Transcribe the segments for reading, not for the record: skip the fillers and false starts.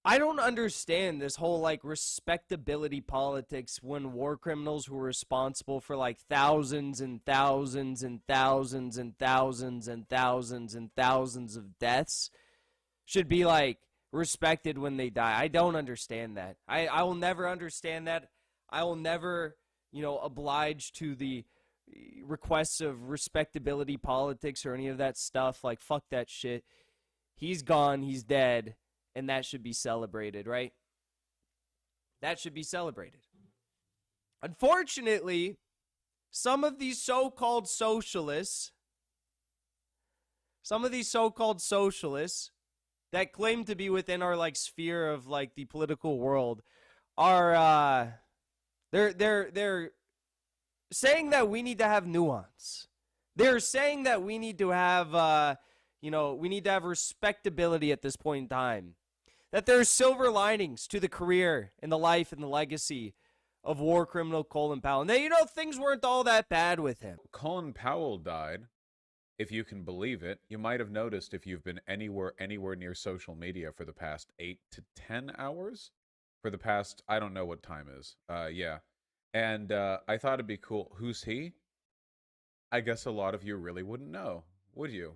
I don't understand this whole like respectability politics when war criminals who are responsible for like thousands and thousands and thousands and thousands and thousands and thousands of deaths should be like respected when they die. I don't understand that. I will never understand that. I will never, oblige to the requests of respectability politics or any of that stuff. Like, fuck that shit. He's gone, he's dead, and that should be celebrated, right? That should be celebrated. Unfortunately, some of these so-called socialists that claim to be within our like sphere of like the political world are they're saying that we need to have nuance. They're saying that we need to have we need to have respectability at this point in time. That there's silver linings to the career and the life and the legacy of war criminal Colin Powell. And then, things weren't all that bad with him. Colin Powell died, if you can believe it. You might have noticed if you've been anywhere near social media for the past 8 to 10 hours. For the past, I don't know what time is. Yeah. And I thought it'd be cool. Who's he? I guess a lot of you really wouldn't know, would you?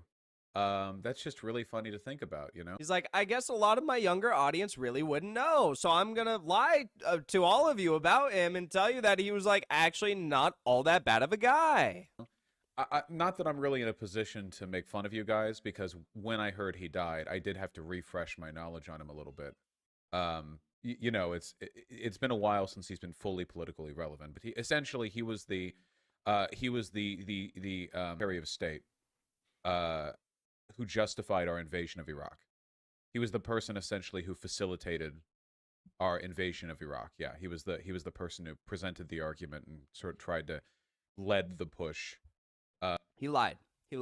That's just really funny to think about, He's like, I guess a lot of my younger audience really wouldn't know, so I'm gonna lie to all of you about him and tell you that he was like actually not all that bad of a guy. Not that I'm really in a position to make fun of you guys, because when I heard he died, I did have to refresh my knowledge on him a little bit. It's been a while since he's been fully politically relevant, but he was the Secretary of State who justified our invasion of Iraq. He was the person essentially who facilitated our invasion of Iraq. Yeah, he was the person who presented the argument and sort of tried to lead the push. He lied. You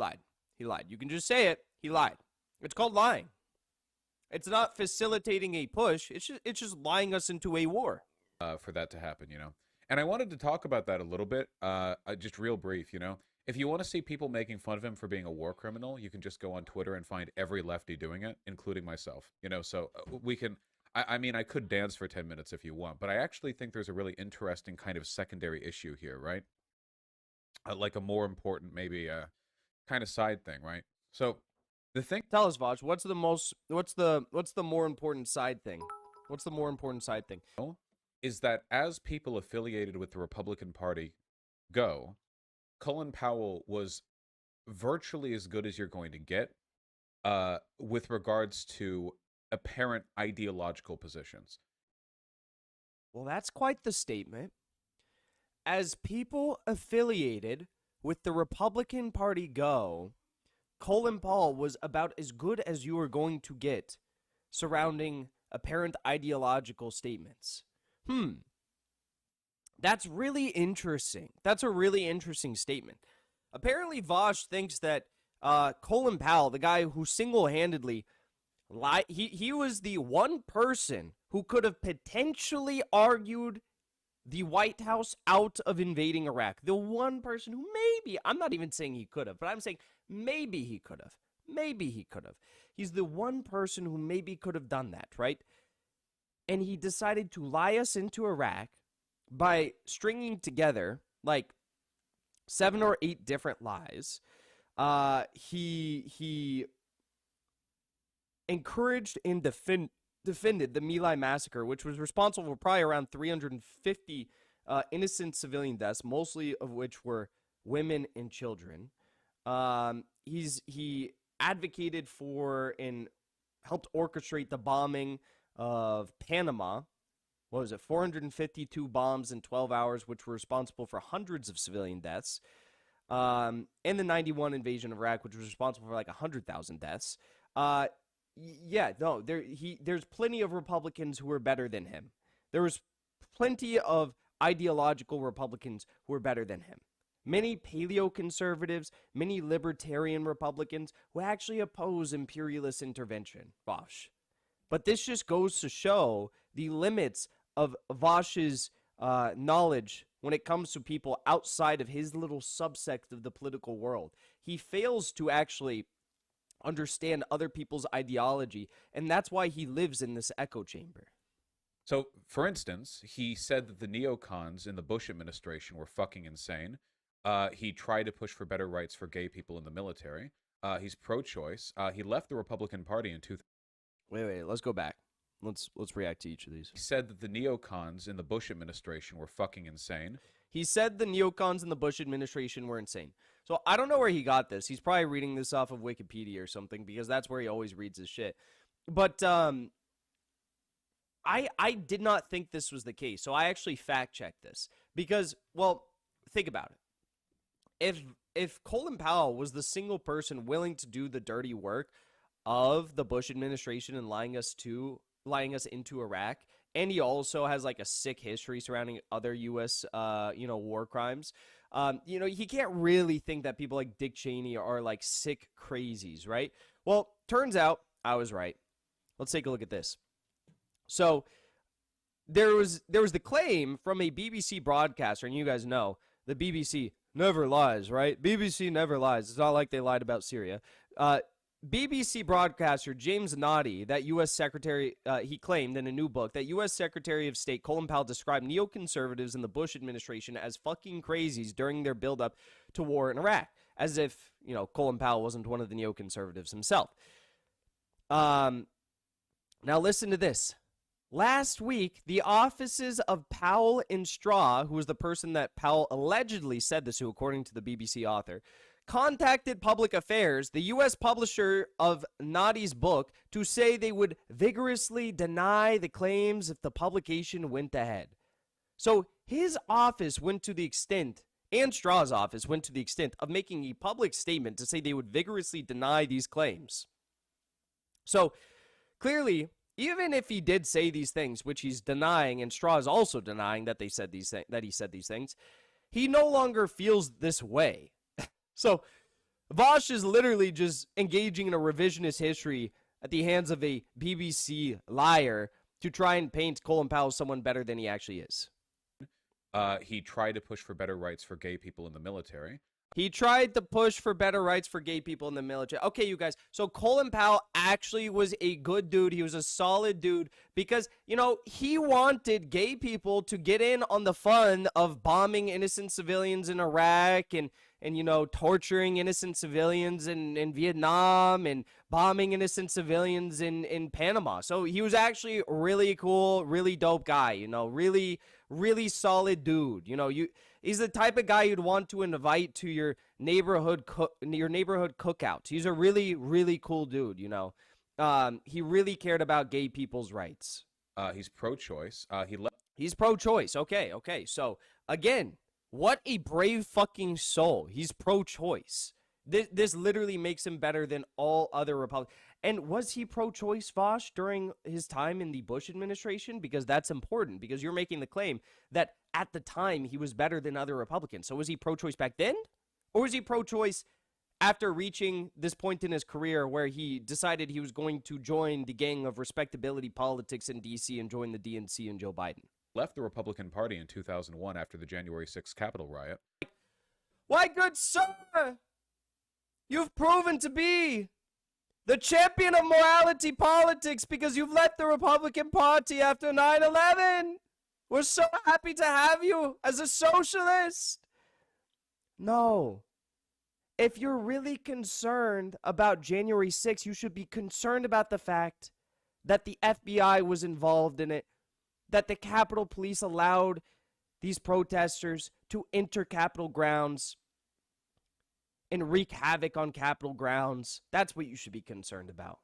can just say it. He lied. It's called lying. It's not facilitating a push. It's just lying us into a war. For that to happen, And I wanted to talk about that a little bit, just real brief, If you want to see people making fun of him for being a war criminal, you can just go on Twitter and find every lefty doing it, including myself, so we can... I mean, I could dance for 10 minutes if you want, but I actually think there's a really interesting kind of secondary issue here, right? Like a more important, maybe, kind of side thing, right? So... the thing, tell us, Vaj, what's the more important side thing? What's the more important side thing? Is that as people affiliated with the Republican Party go, Colin Powell was virtually as good as you're going to get with regards to apparent ideological positions. Well, that's quite the statement. As people affiliated with the Republican Party go, Colin Powell was about as good as you are going to get surrounding apparent ideological statements. That's really interesting. That's a really interesting statement. Apparently, Vosh thinks that Colin Powell, the guy who single-handedly lied, he was the one person who could have potentially argued the White House out of invading Iraq. The one person who maybe, I'm not even saying he could have, but I'm saying maybe he could have. Maybe he could have. He's the one person who maybe could have done that, right? And he decided to lie us into Iraq by stringing together like 7 or 8 different lies. He encouraged and defended the My Lai massacre, which was responsible for probably around 350 innocent civilian deaths, mostly of which were women and children. He advocated for and helped orchestrate the bombing of Panama. What was it? 452 bombs in 12 hours, which were responsible for hundreds of civilian deaths. And the 91 invasion of Iraq, which was responsible for like 100,000 deaths. There's plenty of Republicans who are better than him. There was plenty of ideological Republicans who are better than him. Many paleo-conservatives, many libertarian Republicans who actually oppose imperialist intervention, Vosh. But this just goes to show the limits of Vosh's knowledge when it comes to people outside of his little subsect of the political world. He fails to actually understand other people's ideology, and that's why he lives in this echo chamber. So, for instance, he said that the neocons in the Bush administration were fucking insane. He tried to push for better rights for gay people in the military. He's pro-choice. He left the Republican Party in 2000. Wait, let's go back. Let's react to each of these. He said that the neocons in the Bush administration were fucking insane. He said the neocons in the Bush administration were insane. So I don't know where he got this. He's probably reading this off of Wikipedia or something, because that's where he always reads his shit. But I did not think this was the case. So I actually fact checked this because, well, think about it. If Colin Powell was the single person willing to do the dirty work of the Bush administration and lying us into Iraq, and he also has like a sick history surrounding other U.S. War crimes, he can't really think that people like Dick Cheney are like sick crazies, right? Well, turns out I was right. Let's take a look at this. So there was the claim from a BBC broadcaster, and you guys know the BBC never lies, right? BBC never lies. It's not like they lied about Syria. BBC broadcaster James Naughty, that U.S. Secretary, he claimed in a new book that U.S. Secretary of State Colin Powell described neoconservatives in the Bush administration as fucking crazies during their buildup to war in Iraq, as if, Colin Powell wasn't one of the neoconservatives himself. Now listen to this. Last week, the offices of Powell and Straw, who was the person that Powell allegedly said this to, according to the BBC author, contacted Public Affairs, the U.S. publisher of Naughty's book, to say they would vigorously deny the claims if the publication went ahead. So his office went to the extent, and Straw's office went to the extent of making a public statement to say they would vigorously deny these claims. So clearly, even if he did say these things, which he's denying, and Straw is also denying that he said these things, he no longer feels this way. So Vosh is literally just engaging in a revisionist history at the hands of a BBC liar to try and paint Colin Powell as someone better than he actually is. He tried to push for better rights for gay people in the military. He tried to push for better rights for gay people in the military. Okay, you guys. So Colin Powell actually was a good dude. He was a solid dude because, he wanted gay people to get in on the fun of bombing innocent civilians in Iraq and torturing innocent civilians in Vietnam and bombing innocent civilians in Panama. So he was actually a really cool, really dope guy, really, really solid dude. He's the type of guy you'd want to invite to your neighborhood cookouts. He's a really, really cool dude, He really cared about gay people's rights. He's pro-choice. He's pro-choice. Okay. So, again, what a brave fucking soul. He's pro-choice. This literally makes him better than all other Republicans. And was he pro-choice, Vosh, during his time in the Bush administration? Because that's important, because you're making the claim that at the time he was better than other Republicans. So was he pro-choice back then? Or was he pro-choice after reaching this point in his career where he decided he was going to join the gang of respectability politics in D.C. and join the DNC and Joe Biden? Left the Republican Party in 2001 after the January 6th Capitol riot. Why, good sir, you've proven to be the champion of morality politics because you've left the Republican Party after 9/11. We're so happy to have you as a socialist. No. If you're really concerned about January 6th, you should be concerned about the fact that the FBI was involved in it, that the Capitol Police allowed these protesters to enter Capitol grounds and wreak havoc on Capitol grounds. That's what you should be concerned about.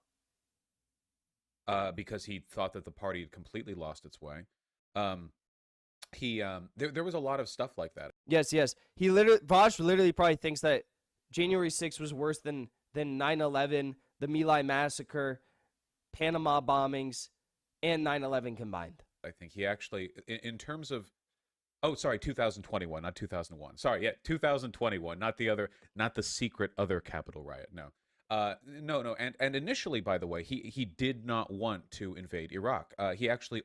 Because he thought that the party had completely lost its way. There was a lot of stuff like that. Yes. Vosh literally probably thinks that January 6th was worse than 9/11, the My Lai massacre, Panama bombings, and 9/11 combined. I think he actually, in terms of, 2021, not 2001. Sorry, 2021, not the secret other Capitol riot. No. No. And initially, by the way, he did not want to invade Iraq. He actually.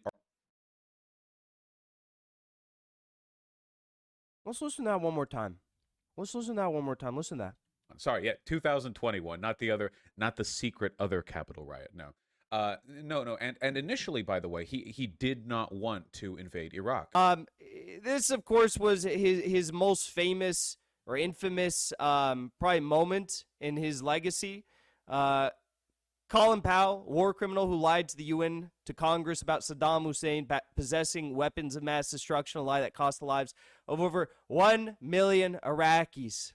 Let's listen to that one more time. Listen to that. Sorry, yeah, 2021, not the secret other Capitol riot. No. No, and initially, by the way, he did not want to invade Iraq. This of course was his most famous or infamous probably moment in his legacy. Colin Powell, war criminal who lied to the UN, to Congress about Saddam Hussein possessing weapons of mass destruction, a lie that cost the lives of over 1 million Iraqis.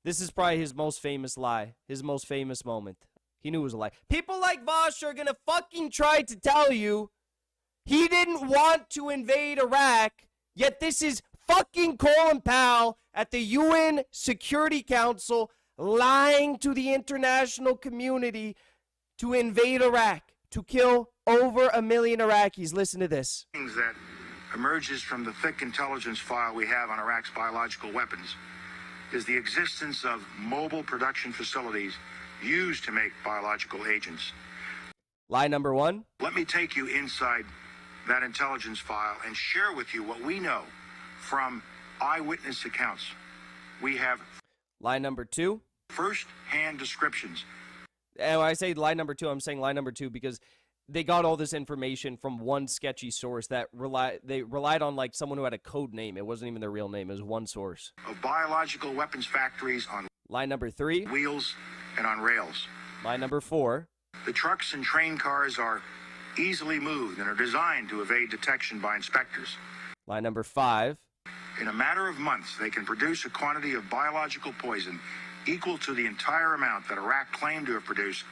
This is probably his most famous lie, his most famous moment. He knew it was a lie. People like Vosh are going to fucking try to tell you he didn't want to invade Iraq, yet this is fucking Colin Powell at the UN Security Council lying to the international community to invade Iraq, to kill over 1 million Iraqis. Listen to this. That emerges from the thick intelligence file we have on Iraq's biological weapons is the existence of mobile production facilities used to make biological agents. Lie number one. Let me take you inside that intelligence file and share with you what we know from eyewitness accounts. We have lie number two. First-hand descriptions. And when I say lie number two, I'm saying lie number two because they got all this information from one sketchy source that they relied on like someone who had a code name. It wasn't even their real name. It was one source. Of biological weapons factories on lie number three. Wheels and on rails. Lie number four. The trucks and train cars are easily moved and are designed to evade detection by inspectors. Lie number five. In a matter of months, they can produce a quantity of biological poison equal to the entire amount that Iraq claimed to have produced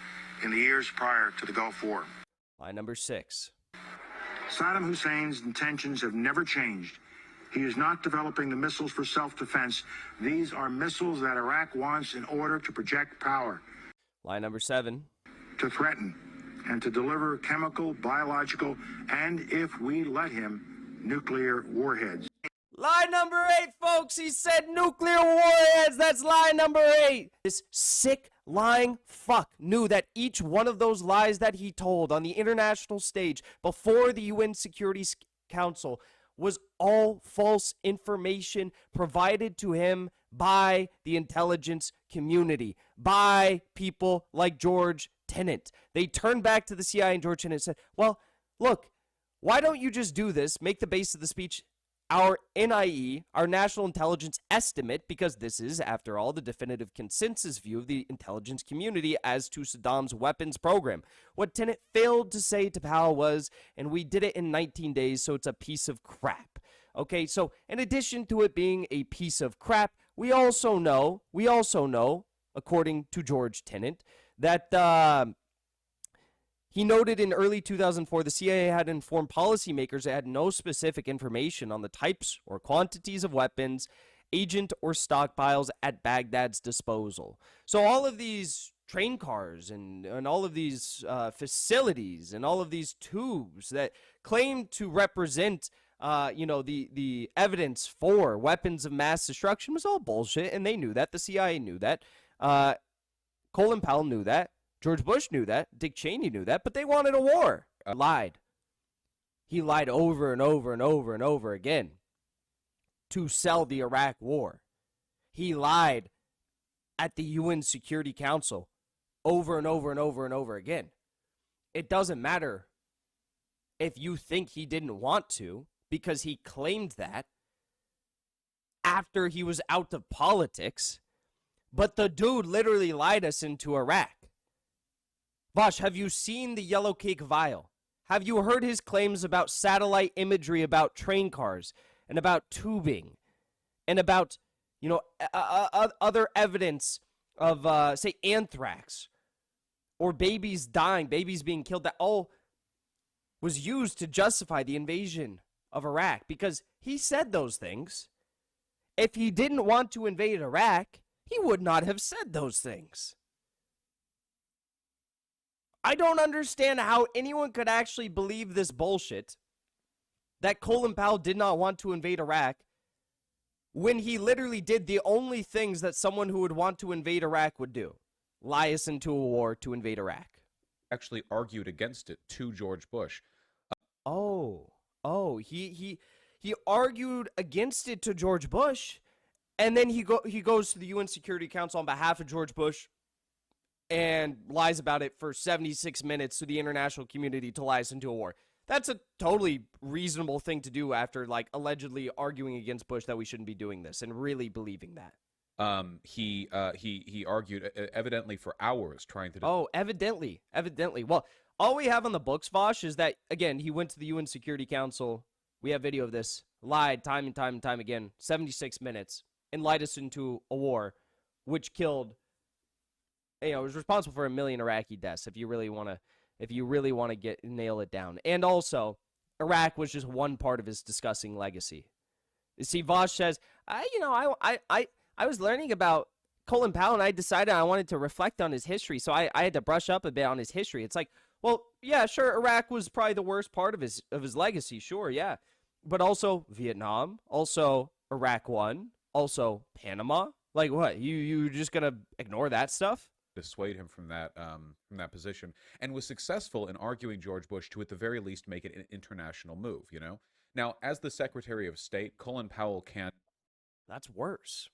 in the years prior to the Gulf War. Lie number six. Saddam Hussein's intentions have never changed. He is not developing the missiles for self-defense. These are missiles that Iraq wants in order to project power. Lie number seven. To threaten and to deliver chemical, biological, and, if we let him, nuclear warheads. Lie number eight, folks. He said nuclear warheads. That's lie number eight. This sick, lying fuck knew that each one of those lies that he told on the international stage before the UN Security Council was all false information provided to him by the intelligence community, by people like George Tenet. They turned back to the CIA and George Tenet and said, well, look, why don't you just do this, make the base of the speech our NIE, our national intelligence estimate, because this is, after all, the definitive consensus view of the intelligence community as to Saddam's weapons program. What Tenet failed to say to Powell was, and we did it in 19 days, so it's a piece of crap. Okay, so in addition to it being a piece of crap, we also know, according to George Tenet, that he noted in early 2004, the CIA had informed policymakers that had no specific information on the types or quantities of weapons, agent, or stockpiles at Baghdad's disposal. So all of these train cars and all of these facilities and all of these tubes that claim to represent, the evidence for weapons of mass destruction was all bullshit, and they knew that. The CIA knew that. Colin Powell knew that. George Bush knew that. Dick Cheney knew that, but they wanted a war. Lied. He lied over and over and over and over again to sell the Iraq war. He lied at the UN Security Council over and over and over and over again. It doesn't matter if you think he didn't want to, because he claimed that after he was out of politics, but the dude literally lied us into Iraq. Vosh, have you seen the yellow cake vial? Have you heard his claims about satellite imagery about train cars and about tubing and about, other evidence of, say, anthrax or babies dying, babies being killed? That all was used to justify the invasion of Iraq because he said those things. If he didn't want to invade Iraq, he would not have said those things. I don't understand how anyone could actually believe this bullshit that Colin Powell did not want to invade Iraq when he literally did the only things that someone who would want to invade Iraq would do. Lie us into a war to invade Iraq. Actually argued against it to George Bush. He argued against it to George Bush. And then he goes to the UN Security Council on behalf of George Bush and lies about it for 76 minutes to the international community to lie us into a war. That's a totally reasonable thing to do after, like, allegedly arguing against Bush that we shouldn't be doing this and really believing that. He argued evidently for hours trying to. Oh, evidently. Well, all we have on the books, Vosh, is that, again, he went to the UN Security Council. We have video of this. Lied time and time and time again. 76 minutes. And lied us into a war, which killed, was responsible for 1 million Iraqi deaths, if you really want to nail it down. And also, Iraq was just one part of his disgusting legacy. You see, Vosh says, I was learning about Colin Powell, and I decided I wanted to reflect on his history, so I had to brush up a bit on his history. It's like, well, yeah, sure, Iraq was probably the worst part of his legacy, sure, yeah. But also Vietnam, also Iraq 1, also Panama. Like, what? You just gonna ignore that stuff? Dissuade him from that position, and was successful in arguing George Bush to, at the very least, make it an international move. Now, as the Secretary of State, Colin Powell can't. That's worse.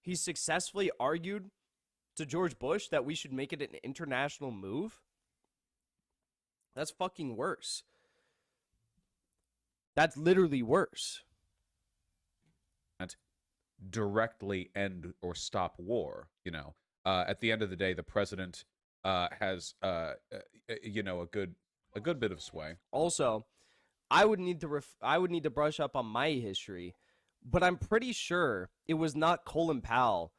He successfully argued to George Bush that we should make it an international move. That's fucking worse. That's literally worse. Directly end or stop war. At the end of the day, the president has a good bit of sway. Also, I would need to brush up on my history, but I'm pretty sure it was not Colin Powell.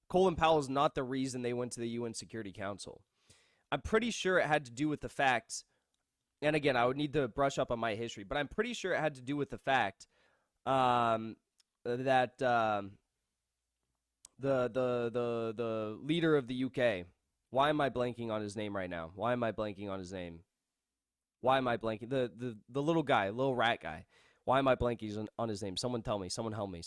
Colin Powell is not the reason they went to the UN Security Council. I'm pretty sure it had to do with the fact, and again, I would need to brush up on my history, but I'm pretty sure it had to do with the fact that the leader of the UK, why am I blanking on his name right now? The little guy, little rat guy. Why am I blanking on his name? Someone tell me. Someone help me.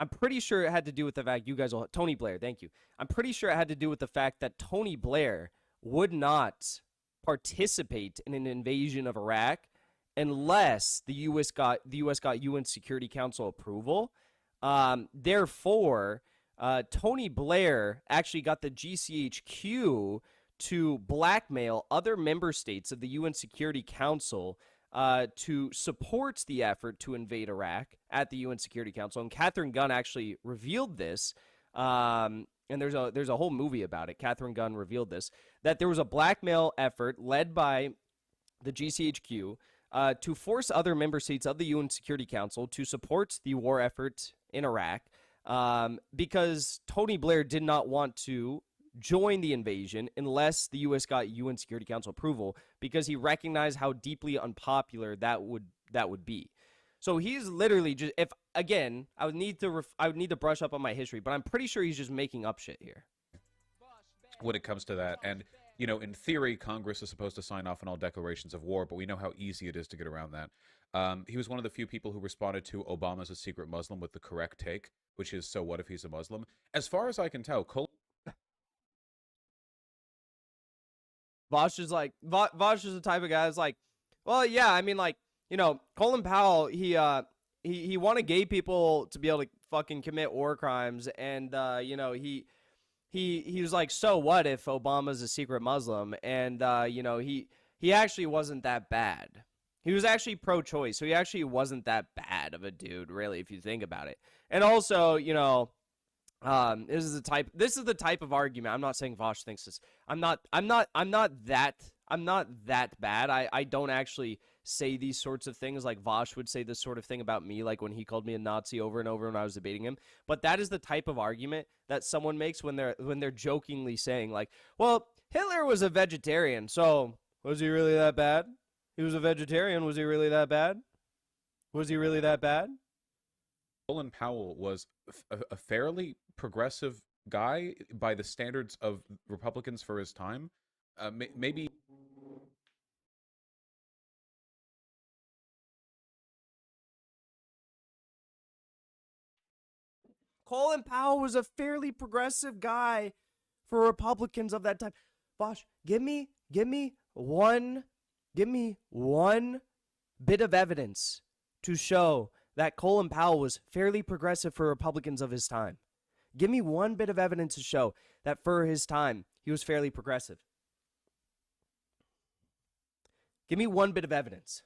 I'm pretty sure it had to do with the fact Tony Blair, thank you. I'm pretty sure it had to do with the fact that Tony Blair would not participate in an invasion of Iraq unless the U.S. got UN Security Council approval. Therefore, Tony Blair actually got the GCHQ to blackmail other member states of the UN Security Council to support the effort to invade Iraq at the UN Security Council. And Catherine Gunn actually revealed this, and there's a whole movie about it. Catherine Gunn revealed this, that there was a blackmail effort led by the GCHQ to force other member states of the UN Security Council to support the war effort in Iraq because Tony Blair did not want to join the invasion unless the U.S. got UN Security Council approval, because he recognized how deeply unpopular that would be. So he's literally just, if again, I would need to brush up on my history, but I'm pretty sure he's just making up shit here when it comes to that. And in theory, Congress is supposed to sign off on all declarations of war, but we know how easy it is to get around that. He was one of the few people who responded to Obama's a secret Muslim with the correct take, which is, so what if he's a Muslim? As far as I can tell, Vosh is the type of guy that's like, well, yeah, I mean, like, Colin Powell, he wanted gay people to be able to fucking commit war crimes, and he was like, so what if Obama's a secret Muslim? And he actually wasn't that bad. He was actually pro-choice, so he actually wasn't that bad of a dude, really, if you think about it. And also, this is the type of argument. I'm not saying Vosh thinks this. I'm not that bad. I don't actually say these sorts of things like Vosh would say this sort of thing about me, like when he called me a Nazi over and over when I was debating him. But that is the type of argument that someone makes when they're jokingly saying, like, well, Hitler was a vegetarian, so was he really that bad? He was a vegetarian. Was he really that bad? Colin Powell was a fairly progressive guy by the standards of Republicans for his time. Maybe. Colin Powell was a fairly progressive guy for Republicans of that time. Bosh, give me one bit of evidence to show that Colin Powell was fairly progressive for Republicans of his time? Give me one bit of evidence to show that for his time, he was fairly progressive. Give me one bit of evidence.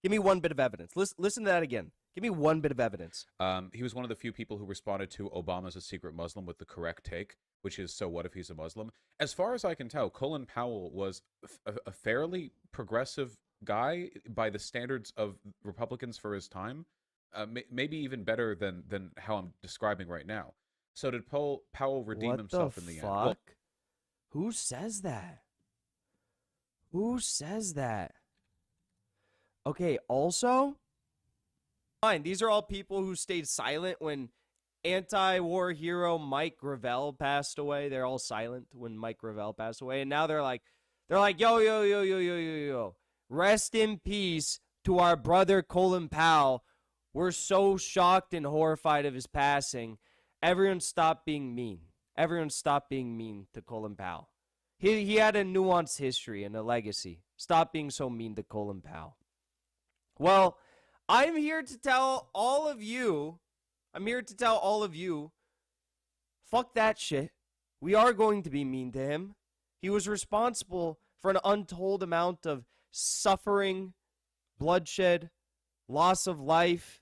Give me one bit of evidence. Listen to that again. Give me one bit of evidence. He was one of the few people who responded to Obama's a secret Muslim with the correct take, which is, so what if he's a Muslim? As far as I can tell, Colin Powell was a fairly progressive guy by the standards of Republicans for his time, maybe even better than how I'm describing right now. So did Powell redeem himself in the end? Well, who says that? Who says that? Okay, also, fine, these are all people who stayed silent when anti-war hero Mike Gravel passed away. They're all silent when Mike Gravel passed away, and now they're like, yo, rest in peace to our brother Colin Powell. We're so shocked and horrified of his passing. Everyone stop being mean. Everyone stop being mean to Colin Powell. He had a nuanced history and a legacy. Stop being so mean to Colin Powell. Well, I'm here to tell all of you, fuck that shit. We are going to be mean to him. He was responsible for an untold amount of suffering, bloodshed, loss of life,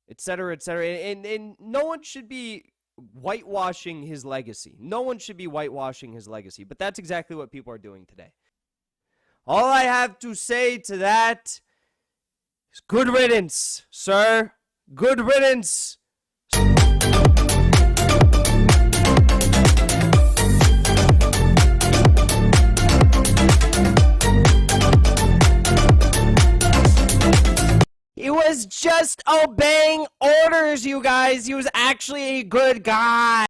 etc., etc. And no one should be whitewashing his legacy. No one should be whitewashing his legacy. But that's exactly what people are doing today. All I have to say to that is good riddance, sir. Good riddance. He was just obeying orders, you guys. He was actually a good guy.